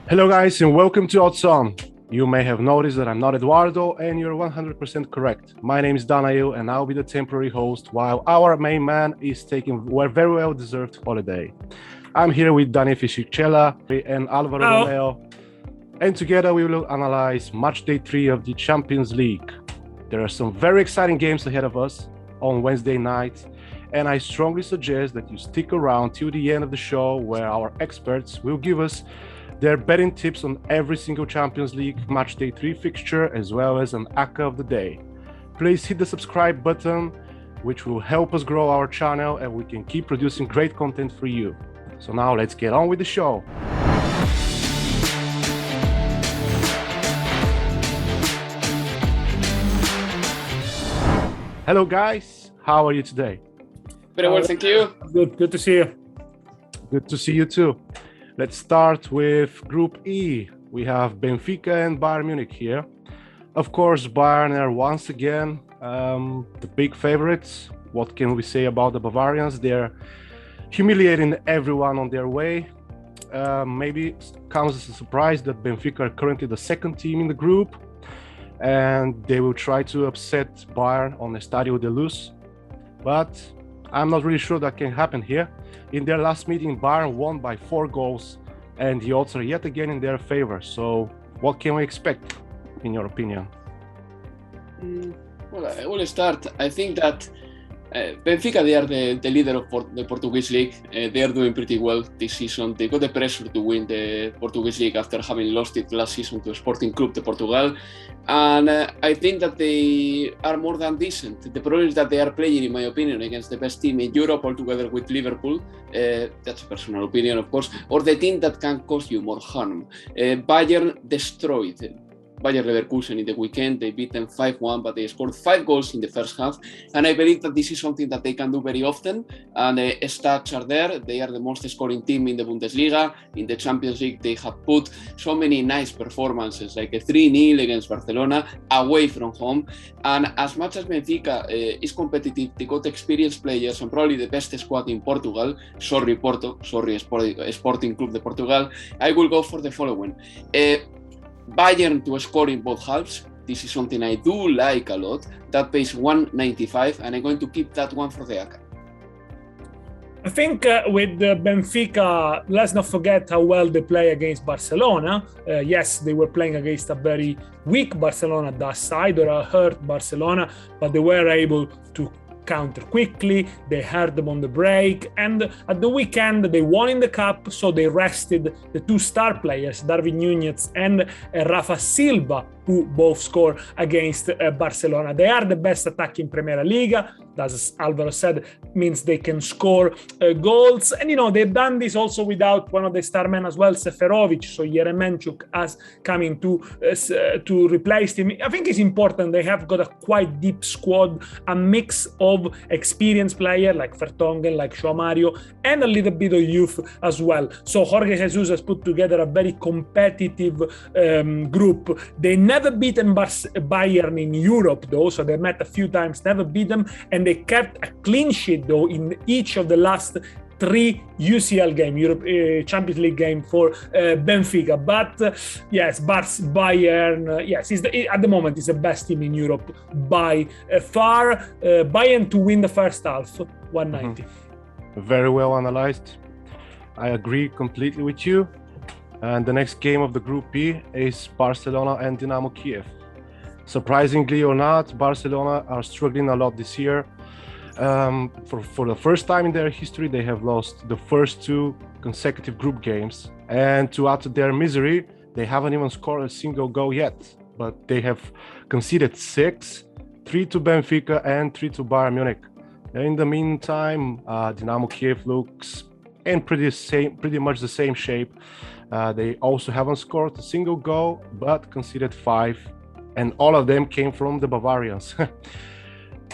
Hello guys and welcome to Odds On. You may have noticed that I'm not Eduardo and you're 100% correct. My name is Danail and I'll be the temporary host while our main man is taking a very well-deserved holiday. I'm here with Fisichella and Alvaro Romeo, and together we will analyze Matchday 3 of the Champions League. There are some very exciting games ahead of us on Wednesday night, and I strongly suggest that you stick around till the end of the show where our experts will give us their betting tips on every single Champions League Matchday 3 fixture as well as an ACCA of the day. Please hit the subscribe button, which will help us grow our channel and we can keep producing great content for you. So now let's get on with the show. Hello guys, how are you today? Very well, thank you. Good to see you. Good to see you too. Let's start with Group E. We have Benfica and Bayern Munich here. Of course, Bayern are once again the big favorites. What can we say about the Bavarians? They're humiliating everyone on their way. Maybe comes as a surprise that Benfica are currently the second team in the group, and they will try to upset Bayern on the Estadio de Luz. But I'm not really sure that can happen here. In their last meeting, Bayern won by 4 goals, and the odds are yet again in their favor. So what can we expect, in your opinion? Well, I will start. I think that Benfica, they are the leader of the Portuguese league. They are doing pretty well this season. They got the pressure to win the Portuguese league after having lost it last season to Sporting Club de Portugal. And I think that they are more than decent. The problem is that they are playing, in my opinion, against the best team in Europe, altogether with Liverpool. That's a personal opinion, of course, or the team that can cause you more harm. Bayern destroyed Bayer Leverkusen in the weekend. They beat them 5-1, but they scored 5 goals in the first half. And I believe that this is something that they can do very often. And the stats are there. They are the most scoring team in the Bundesliga. In the Champions League, they have put so many nice performances, like a 3-0 against Barcelona, away from home. And as much as Benfica is competitive, they got experienced players and probably the best squad in Portugal. Sorry, Porto. Sorry, Sporting Club de Portugal. I will go for the following. Bayern to score in both halves. This is something I do like a lot. That pays 195, and I'm going to keep that one for the ACCA. I think with Benfica, let's not forget how well they play against Barcelona. Yes, they were playing against a very weak Barcelona that side, or a hurt Barcelona, but they were able to counter quickly. They hurt them on the break, and at the weekend they won in the cup, so they rested the 2 star players, Darwin Núñez and Rafa Silva, who both score against Barcelona. They are the best attack in Premier Liga. As Alvaro said, means they can score goals. And, they've done this also without one of the star men as well, Seferovic. So Yeremenchuk has coming to replace him. I think it's important. They have got a quite deep squad, a mix of experienced players like Vertonghen, like João Mario, and a little bit of youth as well. So Jorge Jesus has put together a very competitive group. They never beaten Bayern in Europe, though, so they met a few times, never beat them, and they kept a clean sheet, though, in each of the last 3 UCL game, Champions League game for Benfica. But yes, Bayern, yes, at the moment is the best team in Europe by far. Bayern to win the first half, 190. Very well analyzed. I agree completely with you. And the next game of the Group B is Barcelona and Dynamo Kyiv. Surprisingly or not, Barcelona are struggling a lot this year. For the first time in their history, they have lost the first 2 consecutive group games. And to add to their misery, they haven't even scored a single goal yet. But they have conceded 6, 3 to Benfica and 3 to Bayern Munich. In the meantime, Dynamo Kyiv looks in pretty much the same shape. They also haven't scored a single goal, but conceded 5, and all of them came from the Bavarians.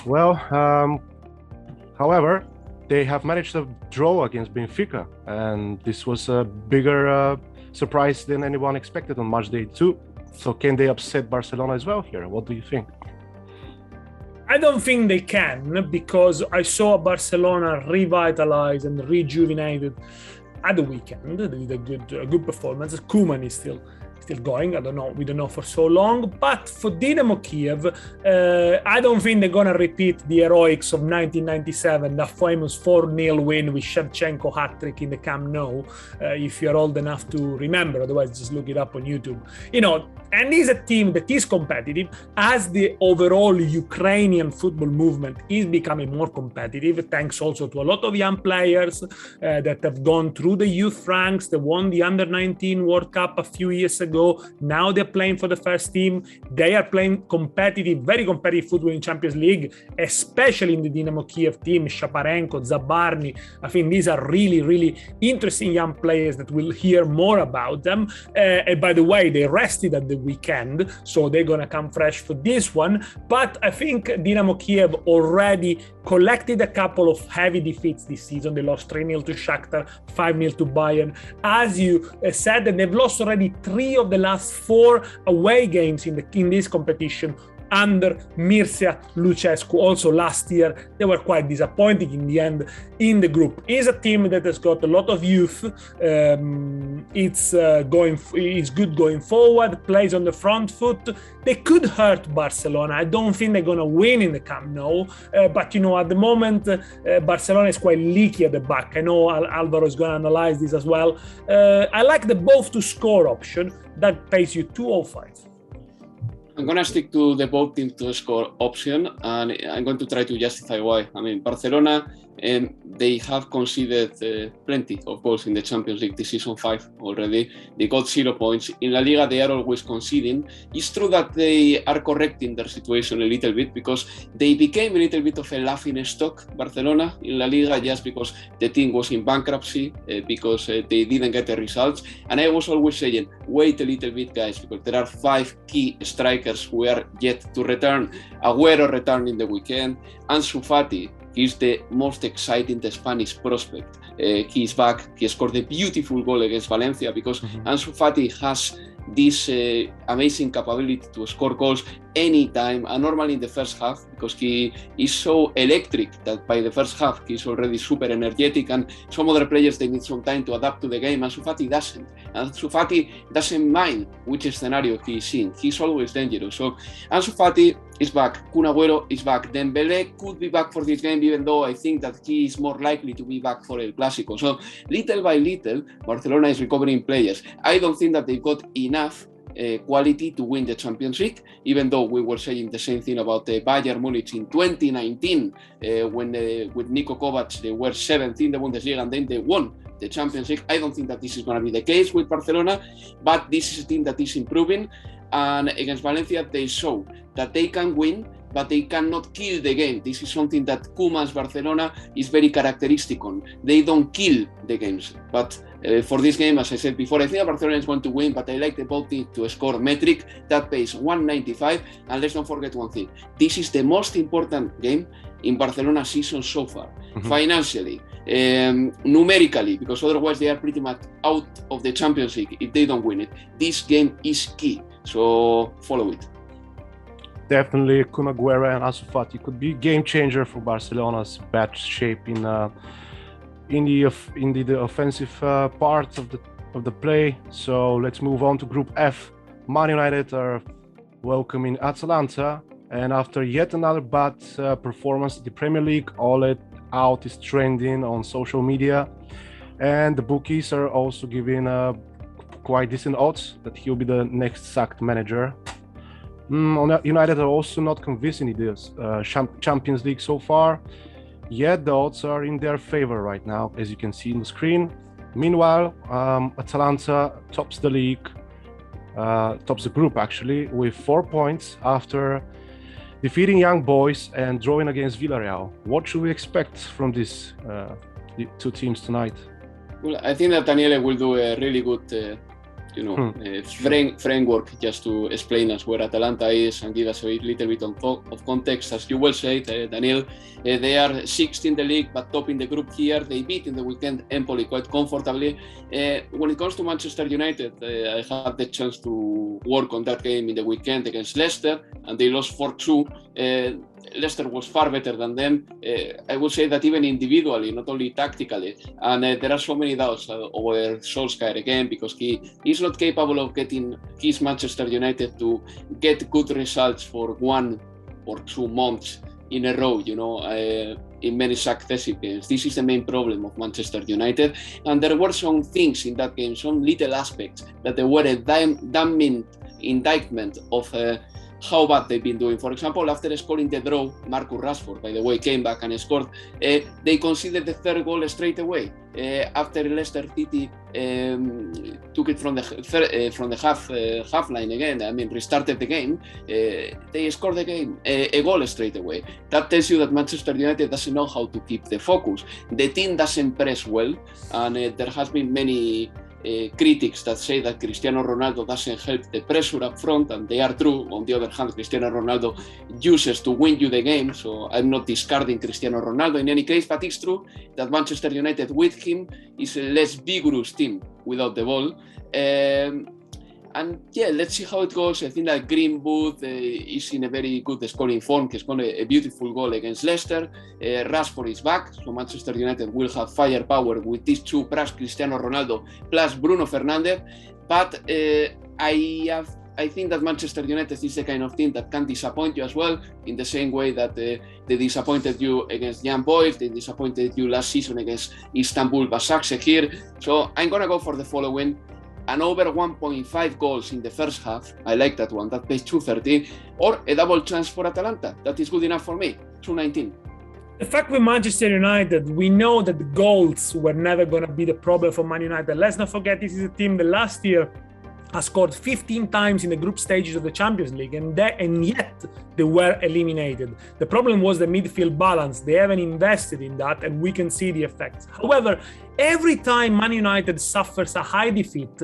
Well, however, they have managed to draw against Benfica, and this was a bigger surprise than anyone expected on Matchday 2. So can they upset Barcelona as well here? What do you think? I don't think they can, because I saw Barcelona revitalized and rejuvenated at the weekend. They did a good performance. Koeman is still going. I don't know. We don't know for so long. But for Dynamo Kyiv, I don't think they're going to repeat the heroics of 1997, the famous 4-0 win with Shevchenko hat-trick in the Camp Nou, if you're old enough to remember. Otherwise, just look it up on YouTube. And is a team that is competitive as the overall Ukrainian football movement is becoming more competitive, thanks also to a lot of young players that have gone through the youth ranks. They won the Under-19 World Cup a few years ago. Now they're playing for the first team. They are playing competitive, very competitive football in Champions League, especially in the Dynamo Kyiv team, Shaparenko, Zabarny. I think these are really, really interesting young players that we'll hear more about them. And by the way, they rested at the weekend, so they're gonna come fresh for this one. But I think Dynamo Kyiv already collected a couple of heavy defeats this season. They lost 3-0 to Shakhtar, 5-0 to Bayern. As you said, and they've lost already 3 of the last 4 away games in this competition under Mircea Lucescu. Also last year, they were quite disappointing in the end in the group. It's a team that has got a lot of youth. It's good going forward, plays on the front foot. They could hurt Barcelona. I don't think they're going to win in the Camp Nou. But, at the moment, Barcelona is quite leaky at the back. I know Alvaro is going to analyze this as well. I like the both to score option. That pays you 2.05. I'm going to stick to the both teams to score option, and I'm going to try to justify why. I mean, Barcelona, they have conceded plenty of goals in the Champions League this season, 5 already. They got 0 points. In La Liga, they are always conceding. It's true that they are correcting their situation a little bit because they became a little bit of a laughing stock, Barcelona, in La Liga, just because the team was in bankruptcy, because they didn't get the results. And I was always saying, wait a little bit, guys, because there are 5 key strikers who are yet to return. Agüero returned in the weekend. Ansu Fati, he's the most exciting Spanish prospect. He's back. He scored a beautiful goal against Valencia because Ansu Fati has this amazing capability to score goals anytime, and normally in the first half, because he is so electric that by the first half he's already super energetic, and some other players, they need some time to adapt to the game. Ansu Fati doesn't. Ansu Fati doesn't mind which scenario he's in. He's always dangerous. So Ansu Fati is back. Kun Agüero is back. Dembele could be back for this game, even though I think that he is more likely to be back for El Clásico. So little by little, Barcelona is recovering players. I don't think that they've got enough quality to win the Champions League, even though we were saying the same thing about Bayern Munich in 2019, when with Niko Kovac they were 7th in the Bundesliga and then they won the Champions League. I don't think that this is going to be the case with Barcelona, but this is a team that is improving, and against Valencia they show that they can win, but they cannot kill the game. This is something that Koeman's Barcelona is very characteristic on. They don't kill the games, but for this game, as I said before, I think Barcelona is going to win, but I like the both teams to score metric. That pays 195. And let's not forget one thing. This is the most important game in Barcelona's season so far. Financially, numerically, because otherwise they are pretty much out of the Champions League if they don't win it. This game is key. So follow it. Definitely, Kun Agüero and Ansu Fati could be game changer for Barcelona's bad shape in the offensive part of the play. So let's move on to Group F. Man United are welcoming Atalanta, and after yet another bad performance in the Premier League, All It Out is trending on social media, and the bookies are also giving quite decent odds that he'll be the next sacked manager. United are also not convincing in this Champions League so far, yet the odds are in their favor right now, as you can see on the screen. Meanwhile, Atalanta tops the league, tops the group actually, with 4 points after defeating Young Boys and drawing against Villarreal. What should we expect from these two teams tonight? Well, I think that Daniele will do a really good framework just to explain us where Atalanta is and give us a little bit of context. As you well said, Daniel, they are 6th in the league but top in the group here. They beat in the weekend Empoli quite comfortably. When it comes to Manchester United, I had the chance to work on that game in the weekend against Leicester, and they lost 4-2. Leicester was far better than them. I would say that even individually, not only tactically. And there are so many doubts over Solskjaer again, because he is not capable of getting his Manchester United to get good results for 1 or 2 months in a row, in many successive games. This is the main problem of Manchester United. And there were some things in that game, some little aspects that they were a damning indictment of how bad they've been doing. For example, after scoring the draw, Marcus Rashford, by the way, came back and scored. They conceded the 3rd goal straight away. After Leicester City took it from the half line again, restarted the game, they scored a goal straight away. That tells you that Manchester United doesn't know how to keep the focus. The team doesn't press well, and there has been many critics that say that Cristiano Ronaldo doesn't help the pressure up front, and they are true. On the other hand, Cristiano Ronaldo uses to win you the game, so I'm not discarding Cristiano Ronaldo in any case, but it's true that Manchester United with him is a less vigorous team without the ball. And yeah, let's see how it goes. I think that Greenwood is in a very good scoring form. He scored a beautiful goal against Leicester. Rashford is back, so Manchester United will have firepower with these two, plus Cristiano Ronaldo, plus Bruno Fernandes. But I think that Manchester United is the kind of team that can disappoint you as well, in the same way that they disappointed you against Young Boys, they disappointed you last season against Istanbul Başakşehir. So I'm going to go for the following. An over 1.5 goals in the first half. I like that one. That pays 230. Or a double chance for Atalanta. That is good enough for me. 219. The fact with Manchester United, we know that the goals were never going to be the problem for Man United. Let's not forget, this is a team that last year has scored 15 times in the group stages of the Champions League, and yet they were eliminated. The problem was the midfield balance. They haven't invested in that, and we can see the effects. However, every time Man United suffers a high defeat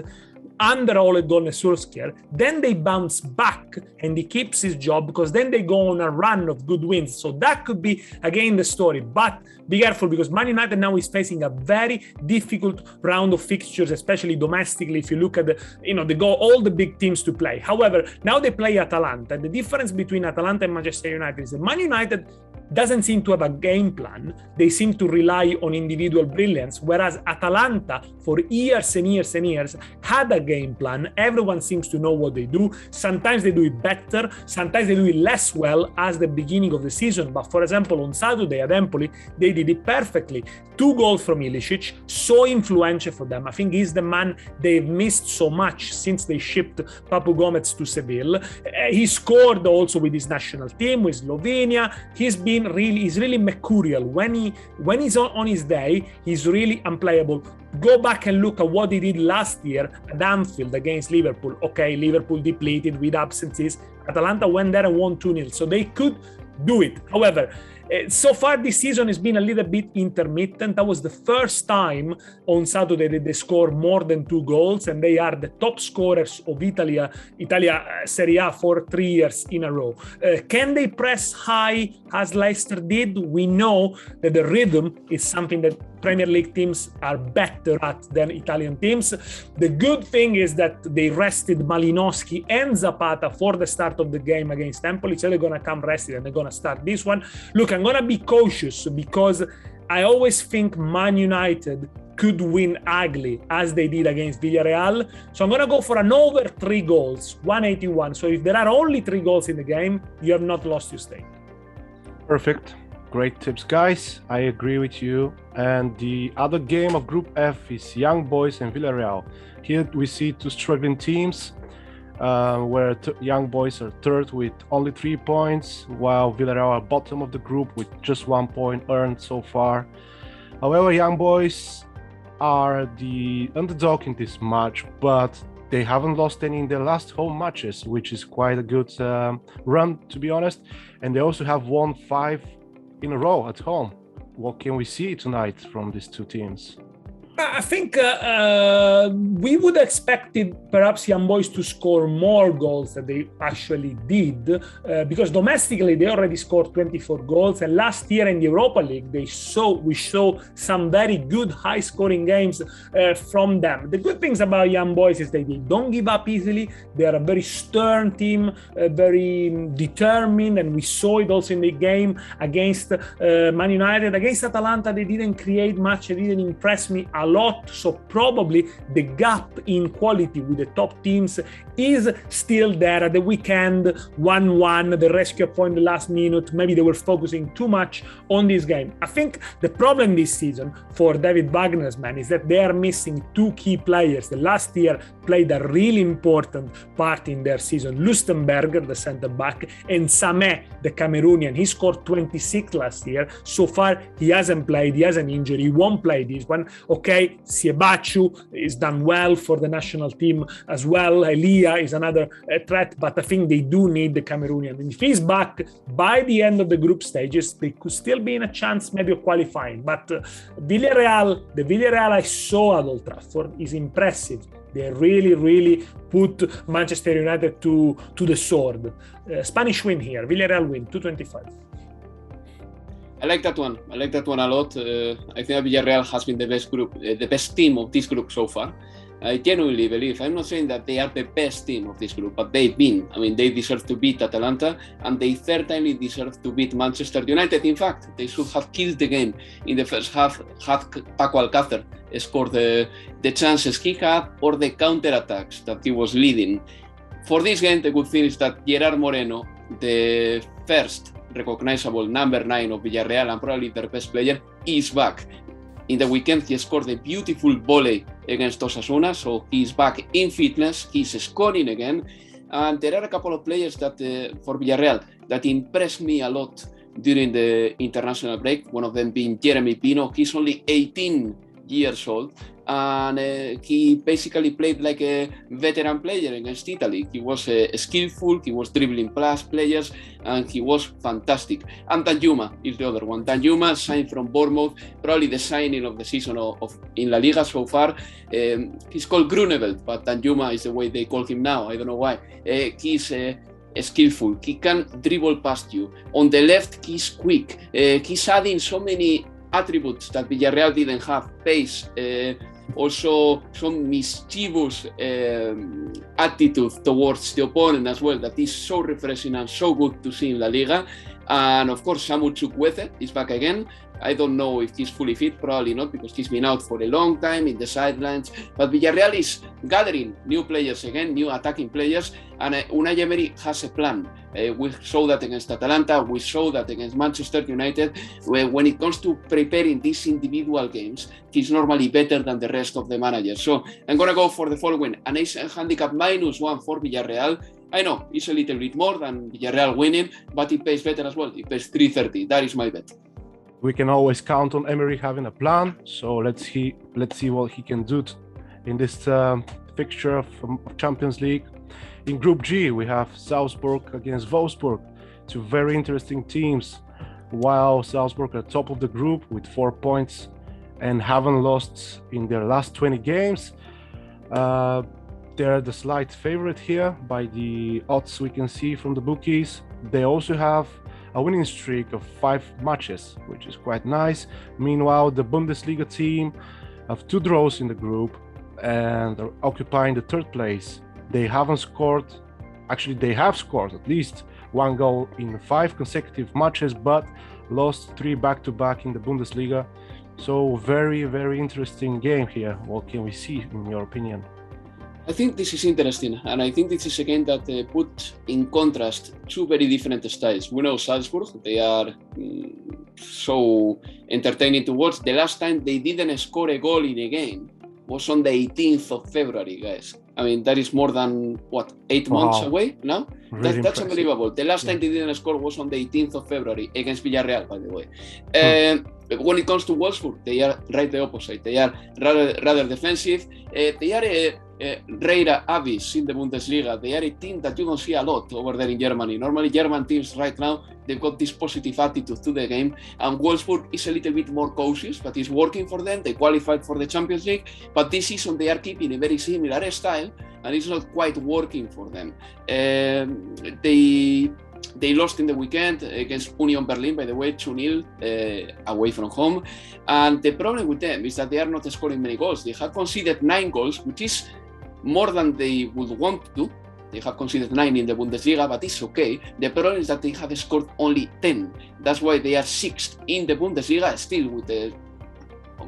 under Ole Gunnar Solskjaer, then they bounce back and he keeps his job, because then they go on a run of good wins. So that could be again the story. But be careful, because Man United now is facing a very difficult round of fixtures, especially domestically. If you look at they go all the big teams to play. However, now they play Atalanta. The difference between Atalanta and Manchester United is that Man United doesn't seem to have a game plan. They seem to rely on individual brilliance, whereas Atalanta, for years and years and years, had a game plan. Everyone seems to know what they do. Sometimes they do it better, sometimes they do it less well as the beginning of the season. But for example, on Saturday at Empoli, they did it perfectly. 2 goals from Ilicic, so influential for them. I think he's the man they've missed so much since they shipped Papu Gomez to Seville. He scored also with his national team, with Slovenia. He's really mercurial. When he's on his day, he's really unplayable. Go back and look at what he did last year at Anfield against Liverpool. Okay, Liverpool depleted with absences. Atalanta went there and won 2-0, so they could do it. However, so far this season has been a little bit intermittent. That was the first time on Saturday that they scored more than 2 goals, and they are the top scorers of Italia Serie A for 3 years in a row. Can they press high as Leicester did? We know that the rhythm is something that Premier League teams are better at than Italian teams. The good thing is that they rested Malinowski and Zapata for the start of the game against Empoli, so they're going to come rested and they're going to start this one. Look, I'm going to be cautious, because I always think Man United could win ugly, as they did against Villarreal. So I'm going to go for an over 3 goals, 181. So if there are only 3 goals in the game, you have not lost your stake. Perfect. Great tips, guys. I agree with you. And the other game of Group F is Young Boys and Villarreal. Here we see 2 struggling teams, where Young Boys are third with only 3 points, while Villarreal are bottom of the group with just 1 point earned so far. However, Young Boys are the underdog in this match, but they haven't lost any in their last home matches, which is quite a good run, to be honest. And they also have won 5 in a row at home. What can we see tonight from these 2 teams? I think we would have expected perhaps Young Boys to score more goals than they actually did, because domestically they already scored 24 goals, and last year in the Europa League we saw some very good high-scoring games from them. The good things about Young Boys is that they don't give up easily. They are a very stern team, very determined, and we saw it also in the game against Man United. Against Atalanta, they didn't create much, they didn't impress me a lot, so probably the gap in quality with the top teams is still there. At the weekend, 1-1, the rescue point the last minute, maybe they were focusing too much on this game. I think the problem this season for David Wagner's man is that they are missing two key players. The last year played a really important part in their season. Lustenberger, the center back, and Sameh, the Cameroonian. He scored 26 last year. So far, he hasn't played. He has an injury. He won't play this one. Okay, Siebachu is done well for the national team as well. Elia is another threat, but I think they do need the Cameroonian. And if he's back by the end of the group stages, they could still be in a chance maybe of qualifying. But the Villarreal I saw at Old Trafford is impressive. They really put Manchester United to the sword. Spanish win here. Villarreal win, 225. I like that one. I like that one a lot. I think Villarreal has been the best team of this group so far. I genuinely believe, I'm not saying that they are the best team of this group, but they've been. I mean, they deserve to beat Atalanta, and they certainly deserve to beat Manchester United. In fact, they should have killed the game in the first half, had Paco Alcácer scored the chances he had or the counter-attacks that he was leading. For this game, the good thing is that Gerard Moreno, the first recognizable number 9 of Villarreal and probably their best player, is back. In the weekend, he scored a beautiful volley against Osasuna, so he's back in fitness, he's scoring again. And there are a couple of players that for Villarreal that impressed me a lot during the international break, one of them being Jeremy Pino. He's only 18 years old, and he basically played like a veteran player against Italy. He was skillful, he was dribbling past players, and he was fantastic. And Danjuma is the other one. Danjuma signed from Bournemouth, probably the signing of the season in La Liga so far. He's called Grunewald, but Danjuma is the way they call him now. I don't know why. He's skillful, he can dribble past you. On the left, he's quick. He's adding so many attributes that Villarreal didn't have. Pace, also some mischievous attitude towards the opponent as well, that is so refreshing and so good to see in La Liga. And of course, Samu Chukwueze is back again. I don't know if he's fully fit, probably not, because he's been out for a long time in the sidelines. But Villarreal is gathering new players again, new attacking players, and Unai Emery has a plan. We saw that against Atalanta, we saw that against Manchester United. When it comes to preparing these individual games, he's normally better than the rest of the managers. So I'm going to go for the following: an ace handicap -1 for Villarreal. I know it's a little bit more than Villarreal winning, but it pays better as well. It pays 330. That is my bet. We can always count on Emery having a plan, so let's see what he can do in this fixture of Champions League. In Group G, we have Salzburg against Wolfsburg, two very interesting teams. While Salzburg are top of the group with 4 points and haven't lost in their last 20 games, they're the slight favorite here by the odds we can see from the bookies. They also have a winning streak of 5 matches, which is quite nice. Meanwhile, the Bundesliga team have 2 draws in the group and are occupying the 3rd place. They haven't scored, actually they have scored at least 1 goal in 5 consecutive matches, but lost 3 back-to-back in the Bundesliga. So very interesting game here. What can we see in your opinion? I think this is interesting, and I think this is a game that puts in contrast 2 very different styles. We know Salzburg, they are so entertaining to watch. The last time they didn't score a goal in a game was on the 18th of February, guys. I mean, that is more than, 8 months away now? Really that's unbelievable. The last time they didn't score was on the 18th of February against Villarreal, by the way. when it comes to Wolfsburg, they are right the opposite. They are rather defensive. They are rare abyss in the Bundesliga. They are a team that you don't see a lot over there in Germany. Normally, German teams right now, they've got this positive attitude to the game, and Wolfsburg is a little bit more cautious, but it's working for them. They qualified for the Champions League, but this season they are keeping a very similar style, and it's not quite working for them. They lost in the weekend against Union Berlin, by the way, 2-0 away from home. And the problem with them is that they are not scoring many goals. They have conceded 9 goals, which is more than they would want to. They have conceded 9 in the Bundesliga, but it's okay. The problem is that they have scored only 10. That's why they are 6th in the Bundesliga, still with the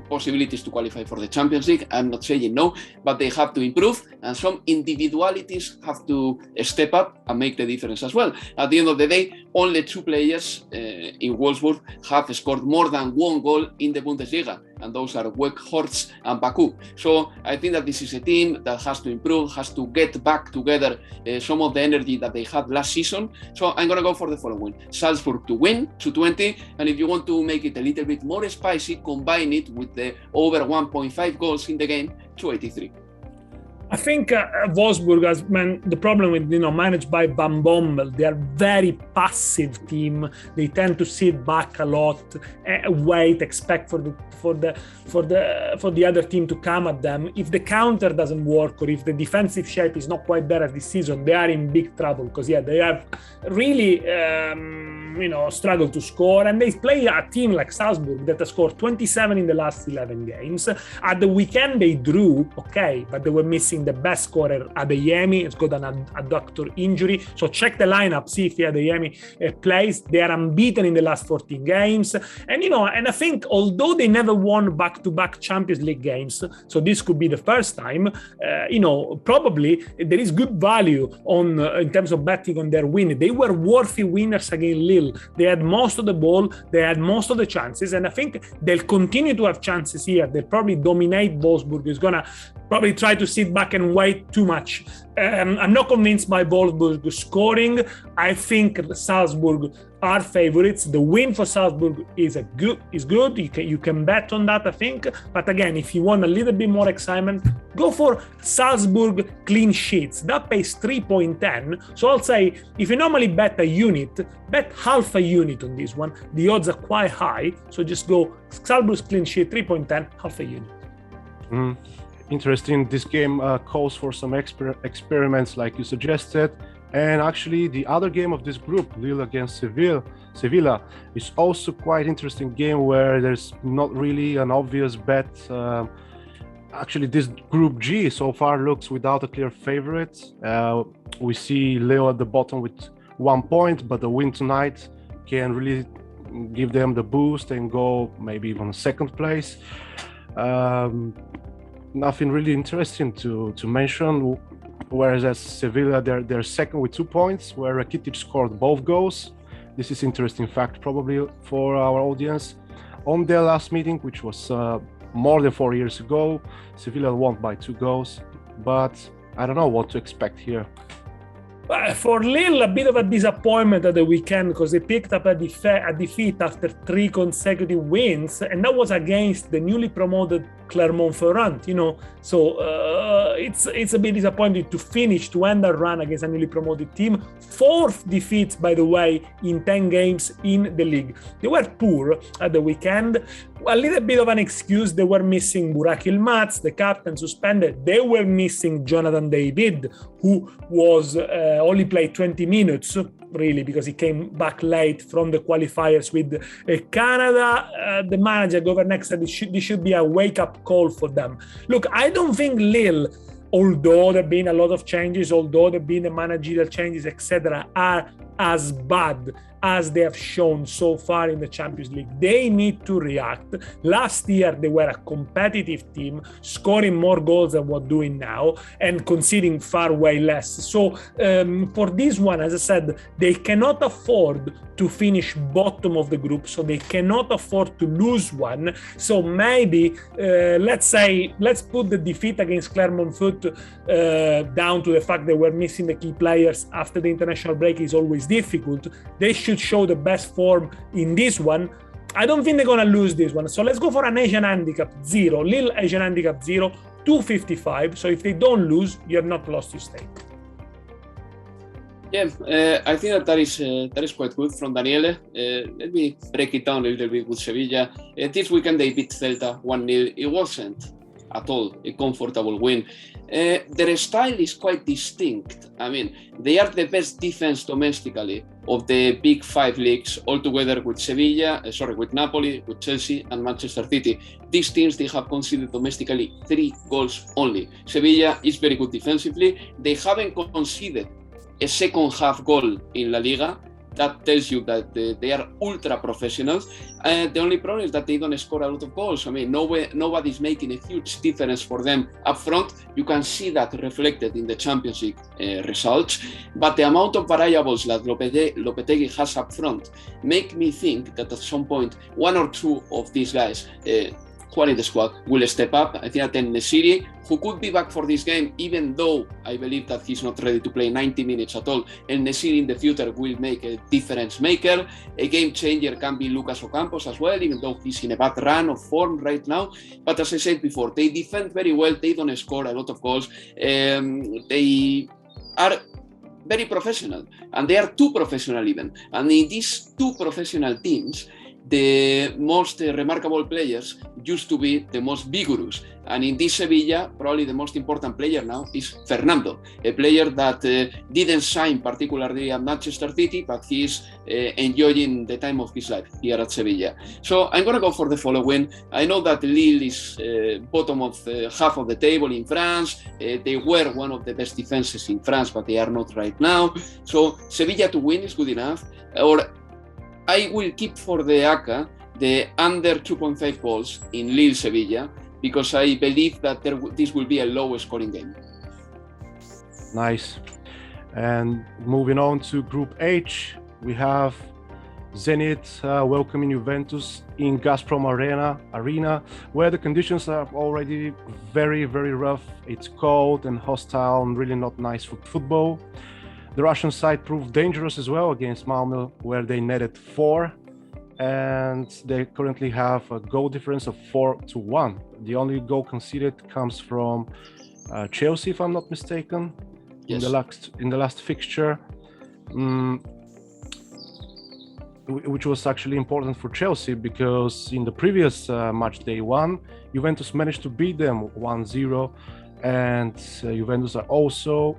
possibilities to qualify for the Champions League. I'm not saying no, but they have to improve, and some individualities have to step up and make the difference as well. At the end of the day, only 2 players in Wolfsburg have scored more than 1 goal in the Bundesliga, and those are Weghorst and Baku. So I think that this is a team that has to improve, has to get back together some of the energy that they had last season. So I'm going to go for the following: Salzburg to win, 220, and if you want to make it a little bit more spicy, combine it with the over 1.5 goals in the game, 283. I think Wolfsburg has the problem with, managed by Van Bommel. They are very passive team. They tend to sit back a lot, wait, expect for the other team to come at them. If the counter doesn't work, or if the defensive shape is not quite there this season, they are in big trouble, because they have really struggled to score, and they play a team like Salzburg that has scored 27 in the last 11 games. At the weekend they drew, okay, but they were missing the best scorer, Adeyemi. It's got an adductor injury, so check the lineup, see if Adeyemi plays. They are unbeaten in the last 14 games, and and I think although they never won back-to-back Champions League games, so this could be the first time, probably there is good value on in terms of betting on their win. They were worthy winners against Lille. They had most of the ball, they had most of the chances, and I think they'll continue to have chances here. They'll probably dominate. Wolfsburg is gonna probably try to sit back and wait too much. I'm not convinced by Wolfsburg scoring. I think Salzburg are favorites. The win for Salzburg is good. You can bet on that, I think. But again, if you want a little bit more excitement, go for Salzburg clean sheets. That pays 3.10. So I'll say, if you normally bet a unit, bet half a unit on this one. The odds are quite high. So just go Salzburg's clean sheet, 3.10, half a unit. Interesting. This game calls for some experiments like you suggested. And actually, the other game of this group, Lille against Sevilla, is also quite interesting game where there's not really an obvious bet. Actually, this Group G so far looks without a clear favorite. We see Lille at the bottom with 1 point, but the win tonight can really give them the boost and go maybe even second place. Nothing really interesting to mention. Whereas at Sevilla, they're second with 2 points, where Rakitic scored both goals. This is interesting fact probably for our audience. On their last meeting, which was more than 4 years ago, Sevilla won by 2 goals. But I don't know what to expect here. For Lille, a bit of a disappointment at the weekend, because they picked up a defeat after 3 consecutive wins, and that was against the newly promoted Clermont-Ferrand, So it's a bit disappointing to end a run against a newly promoted team. 4th defeat, by the way, in 10 games in the league. They were poor at the weekend. A little bit of an excuse. They were missing Burak Yilmaz, the captain, suspended. They were missing Jonathan David, who was only played 20 minutes, really, because he came back late from the qualifiers with Canada. The manager, Governex, said this should be a wake-up call for them. Look, I don't think Lille, although there have been a lot of changes, although there have been the managerial changes, etc., are as bad as they have shown so far in the Champions League. They need to react. Last year, they were a competitive team, scoring more goals than what doing now, and conceding far way less. So for this one, as I said, they cannot afford to finish bottom of the group, so they cannot afford to lose one. So maybe, let's put the defeat against Clermont-Foot down to the fact they were missing the key players after the international break is always difficult. They should show the best form in this one. I don't think they're going to lose this one. So let's go for an Asian handicap 0. Lille Asian handicap 0, 255. So if they don't lose, you have not lost your stake. Yeah, I think that is quite good from Daniele. Let me break it down a little bit with Sevilla. This weekend they beat Celta 1-0. It wasn't at all a comfortable win. Their style is quite distinct. I mean, they are the best defense domestically of the big 5 leagues, all together with with Napoli, with Chelsea and Manchester City. These teams, they have conceded domestically 3 goals only. Sevilla is very good defensively. They haven't conceded a second half goal in La Liga. That tells you that they are ultra professionals. The only problem is that they don't score a lot of goals. I mean, nobody's making a huge difference for them up front. You can see that reflected in the Championship results. But the amount of variables that Lopetegui has up front make me think that at some point, 1 or 2 of these guys who are in the squad will step up. I think that Nesiri, who could be back for this game, even though I believe that he's not ready to play 90 minutes at all, and Nesiri in the future will make a difference maker. A game changer can be Lucas Ocampos as well, even though he's in a bad run of form right now. But as I said before, they defend very well, they don't score a lot of goals. They are very professional, and they are too professional even. And in these 2 professional teams, the most remarkable players used to be the most vigorous. And in this Sevilla, probably the most important player now is Fernando, a player that didn't sign particularly at Manchester City, but he is enjoying the time of his life here at Sevilla. So I'm going to go for the following. I know that Lille is bottom of half of the table in France. They were one of the best defenses in France, but they are not right now. So Sevilla to win is good enough. Or I will keep for the ACCA the under 2.5 goals in Lille Sevilla, because I believe that this will be a low scoring game. Nice. And moving on to Group H, we have Zenit welcoming Juventus in Gazprom Arena, where the conditions are already very, very rough. It's cold and hostile and really not nice for football. The Russian side proved dangerous as well against Malmo, where they netted 4, and they currently have a goal difference of 4-1. The only goal conceded comes from Chelsea, if I'm not mistaken, yes, in the last fixture, which was actually important for Chelsea, because in the previous Matchday 1, Juventus managed to beat them 1-0, and Juventus are also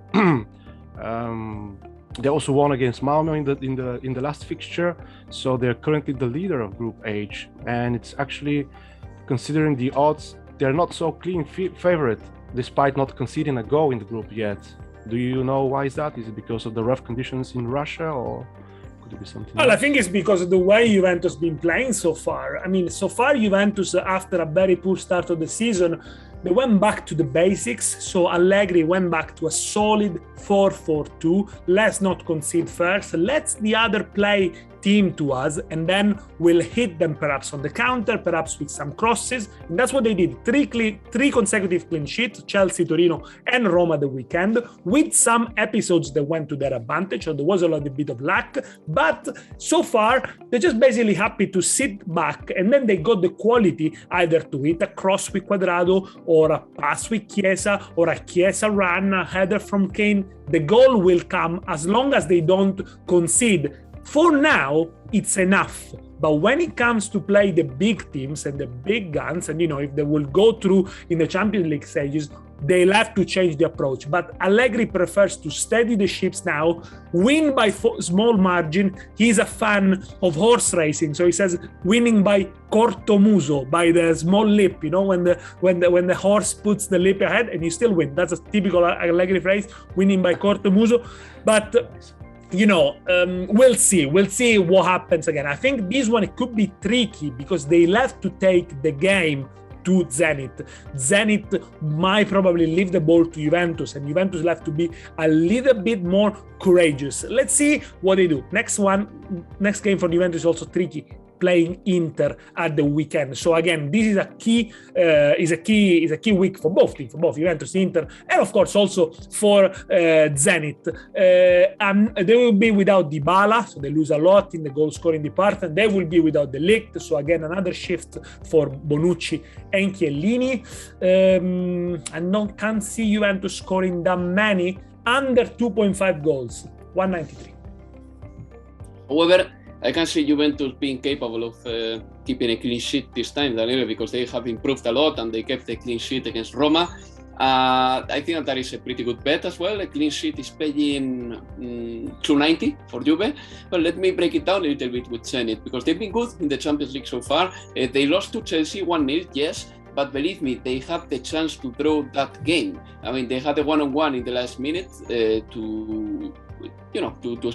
they also won against Malmo in the last fixture, so they're currently the leader of Group H. And it's actually, considering the odds, they're not so clean favorite, despite not conceding a goal in the group yet. Do you know why is that? Is it because of the rough conditions in Russia, or could it be something else? I think it's because of the way Juventus has been playing so far. I mean, so far Juventus, after a very poor start of the season, they went back to the basics. So Allegri went back to a solid 4-4-2. Let's not concede first. Let's the other play team to us, and then we'll hit them perhaps on the counter, perhaps with some crosses. And that's what they did. Three consecutive clean sheets, Chelsea, Torino, and Roma the weekend, with some episodes that went to their advantage. So there was a little bit of luck. But so far, they're just basically happy to sit back, and then they got the quality either to hit a cross with Cuadrado, or a pass with Chiesa, or a Chiesa run, a header from Kane. The goal will come as long as they don't concede. For now, it's enough. But when it comes to play the big teams and the big guns, and if they will go through in the Champions League stages, they'll have to change the approach. But Allegri prefers to steady the ships now, win by small margin. He's a fan of horse racing, so he says winning by cortomuso, by the small lip. When the horse puts the lip ahead and you still win. That's a typical Allegri phrase, winning by cortomuso. But we'll see what happens again. I think this one, it could be tricky because they'll have to take the game to Zenit. Zenit might probably leave the ball to Juventus, and Juventus will have to be a little bit more courageous. Let's see what they do. Next game for Juventus is also tricky. playing Inter at the weekend. So again, this is a key week for both teams, for both Juventus, Inter, and of course also for Zenit. And they will be without Dybala, so they lose a lot in the goal scoring department. They will be without De Ligt, so again another shift for Bonucci and Chiellini. I can't see Juventus scoring that many, under 2.5 goals, 193. However, I can see Juventus being capable of keeping a clean sheet this time, Daniele, because they have improved a lot and they kept a clean sheet against Roma. I think that is a pretty good bet as well. A clean sheet is paying 290 for Juve. But let me break it down a little bit with Zenit, because they've been good in the Champions League so far. They lost to Chelsea 1-0, yes, but believe me, they had the chance to draw that game. I mean, they had a one-on-one in the last minute to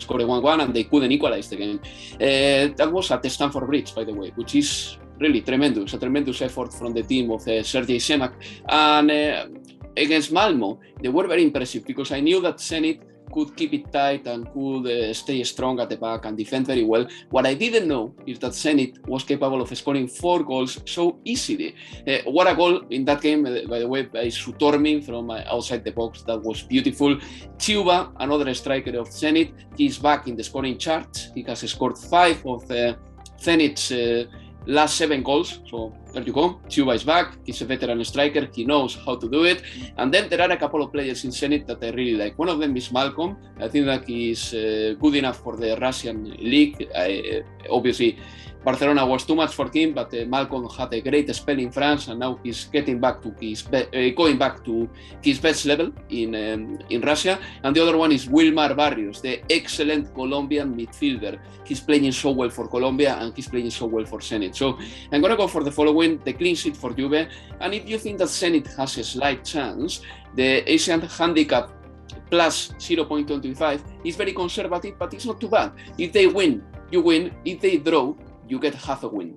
score a 1-1, and they couldn't equalize the game. That was at the Stamford Bridge, by the way, which is really tremendous, a tremendous effort from the team of Sergej Semak. And against Malmo, they were very impressive, because I knew that Zenit could keep it tight and could stay strong at the back and defend very well. What I didn't know is that Zenit was capable of scoring 4 goals so easily. What a goal in that game, by the way, by Sutormin from outside the box. That was beautiful. Ciuba, another striker of Zenit, he's back in the scoring charts. He has scored 5 of Zenit's last 7 goals, so there you go. Ciuba is back. He's a veteran striker. He knows how to do it. And then there are a couple of players in Zenit that I really like. One of them is Malcolm. I think that he's good enough for the Russian league. Obviously, Barcelona was too much for him, but Malcolm had a great spell in France, and now he's getting back to his going back to his best level in Russia. And the other one is Wilmar Barrios, the excellent Colombian midfielder. He's playing so well for Colombia, and he's playing so well for Zenit. So I'm going to go for the following, the clean sheet for Juve. And if you think that Zenit has a slight chance, the Asian handicap plus 0.25 is very conservative, but it's not too bad. If they win, you win. If they draw, you get half a win.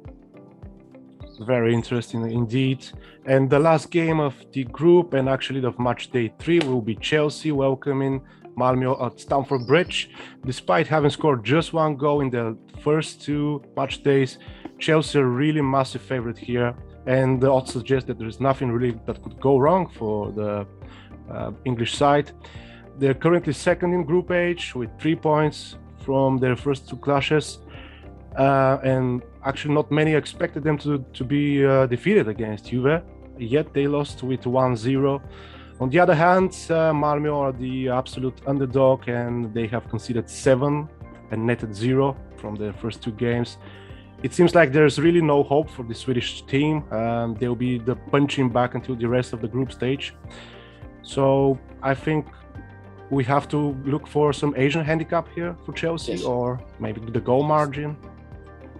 Very interesting indeed. And the last game of the group, and actually of match day 3, will be Chelsea welcoming Malmo at Stamford Bridge. Despite having scored just 1 goal in the first 2 match days, Chelsea are really massive favorite here, and the odds suggest that there is nothing really that could go wrong for the English side. They're currently second in Group H with 3 points from their first 2 clashes. And actually not many expected them to be defeated against Juve, yet they lost with 1-0. On the other hand, Malmo are the absolute underdog, and they have conceded 7 and netted 0 from their first 2 games. It seems like there's really no hope for the Swedish team. They'll be the punching back until the rest of the group stage. So I think we have to look for some Asian handicap here for Chelsea, yes, or maybe the goal margin.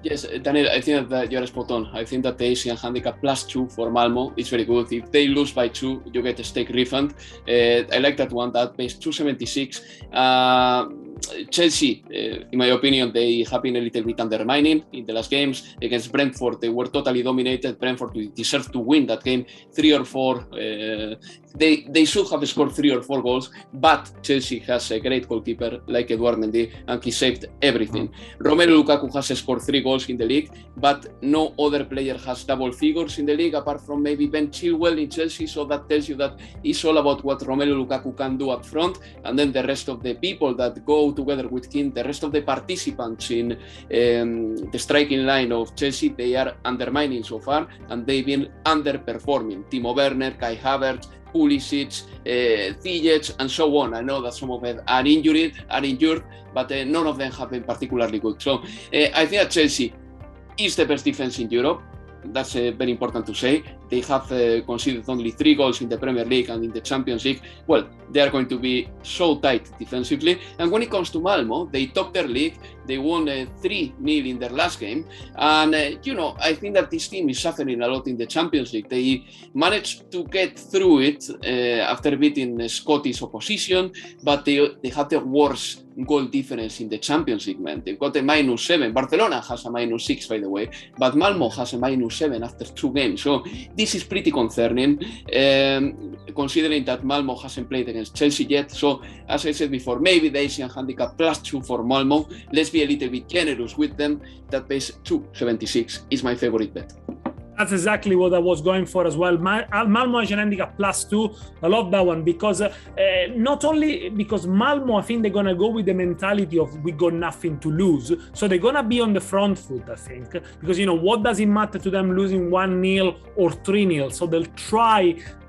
Yes, Daniel, I think that you're spot on. I think that the Asian handicap plus 2 for Malmo is very good. If they lose by 2, you get a stake refund. I like that one. That pays 276. Chelsea, in my opinion, they have been a little bit undermining in the last games. Against Brentford, they were totally dominated. Brentford deserved to win that game 3 or 4. They should have scored 3 or 4 goals, but Chelsea has a great goalkeeper like Eduardo, and he saved everything. Romelu Lukaku has scored 3 goals in the league, but no other player has double figures in the league apart from maybe Ben Chilwell in Chelsea, so that tells you that it's all about what Romelu Lukaku can do up front, and then the rest of the people that go together with him, the rest of the participants in the striking line of Chelsea, they are undermining so far, and they've been underperforming. Timo Werner, Kai Havertz, Pulisic, Ziyech, and so on. I know that some of them are injured, but none of them have been particularly good. So I think that Chelsea is the best defense in Europe. That's very important to say. They have conceded only 3 goals in the Premier League and in the Champions League. Well, they are going to be so tight defensively. And when it comes to Malmo, they topped their league. They won 3-0 in their last game. And, I think that this team is suffering a lot in the Champions League. They managed to get through it after beating Scottish opposition, but they had the worst goal difference in the Champions League, man. They've got a -7. Barcelona has a -6, by the way, but Malmo has a -7 after 2 games. So this is pretty concerning, considering that Malmo hasn't played against Chelsea yet. So, as I said before, maybe the Asian handicap +2 for Malmo. Let's be a little bit generous with them. That pays 2.76 is my favorite bet. That's exactly what I was going for as well. Malmo Asian handicap +2. I love that one because not only because Malmo, I think they're going to go with the mentality of we got nothing to lose. So they're going to be on the front foot, I think. Because, what does it matter to them losing 1-0 or 3-0? So they'll try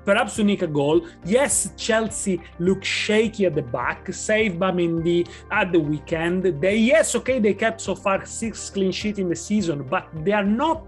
perhaps to nick a goal. Yes, Chelsea look shaky at the back, saved by Mendy at the weekend. They kept so far 6 clean sheets in the season, but they are not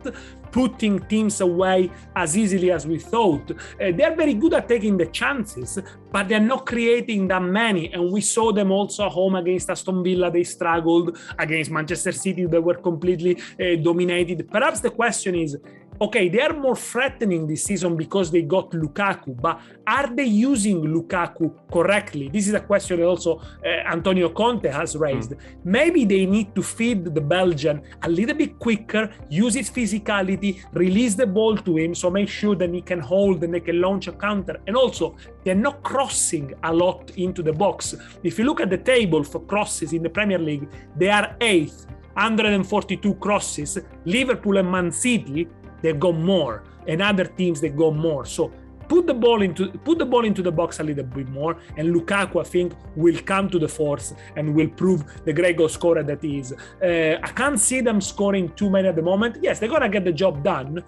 putting teams away as easily as we thought. They're very good at taking the chances, but they're not creating that many. And we saw them also at home against Aston Villa. They struggled against Manchester City. They were completely dominated. Perhaps the question is, okay, they are more threatening this season because they got Lukaku, but are they using Lukaku correctly? This is a question that also Antonio Conte has raised. Maybe they need to feed the Belgian a little bit quicker, use his physicality, release the ball to him, so make sure that he can hold and they can launch a counter. And also, they're not crossing a lot into the box. If you look at the table for crosses in the Premier League, they are 8th, 142 crosses. Liverpool and Man City, they've got more, and other teams they got more. So put the ball into the box a little bit more, and Lukaku, I think, will come to the force and will prove the great goal scorer that he is. I can't see them scoring too many at the moment. Yes, they're gonna get the job done.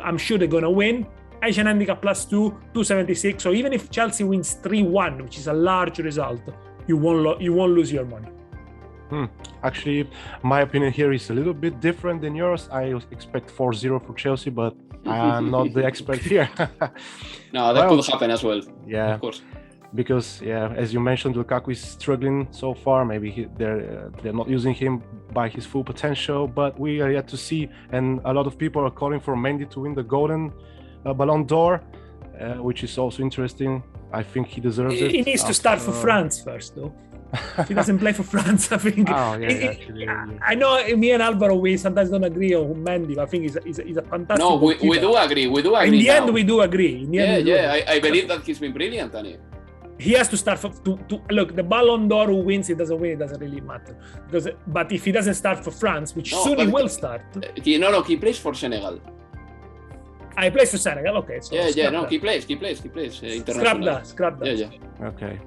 I'm sure they're gonna win. Asian handicap +2, 2.76. So even if Chelsea wins 3-1, which is a large result, you won't lose your money. Actually, my opinion here is a little bit different than yours. I expect 4-0 for Chelsea, but I'm not the expert here. No, that could happen as well. Yeah, of course. Because as you mentioned, Lukaku is struggling so far. Maybe they're not using him by his full potential, but we are yet to see. And a lot of people are calling for Mendy to win the Golden Ballon d'Or, which is also interesting. I think he deserves it. He needs to start for France first, though. He doesn't play for France, I think. Oh, yeah, actually. I know me and Alvaro, we sometimes don't agree on Mendy. I think he's a fantastic. No, we do agree. We do agree. In the end, we do agree. I believe that he's been brilliant, Dani. He has to start to look. The Ballon d'Or, who wins it doesn't win. It doesn't really matter. But if he doesn't start for France, which soon he will start. He plays for Senegal. He plays for Senegal. Okay. So he plays. International. Scrap that. Yeah. Okay.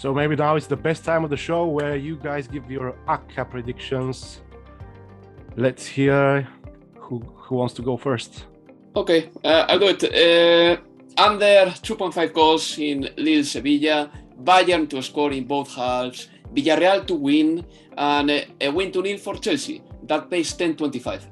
So maybe now is the best time of the show where you guys give your ACCA predictions. Let's hear who wants to go first. Okay, I'll do it. Under 2.5 goals in Lille, Sevilla, Bayern to score in both halves, Villarreal to win, and a win 2-0 for Chelsea. That pays 10.25.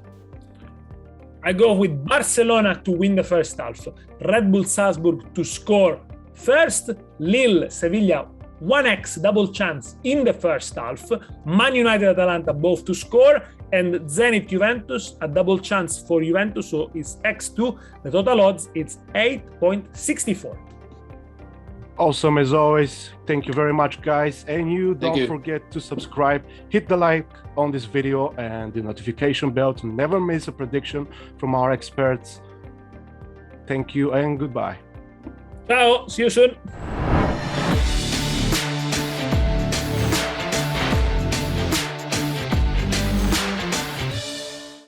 I go with Barcelona to win the first half, Red Bull Salzburg to score first, Lille, Sevilla 1x double chance in the first half, Man United, Atalanta both to score, and Zenit, Juventus a double chance for Juventus, so it's x2. The total odds it's 8.64. Awesome as always. Thank you very much, guys. And don't forget to subscribe, hit the like on this video and the notification bell to never miss a prediction from our experts. Thank you and goodbye. Ciao, see you soon.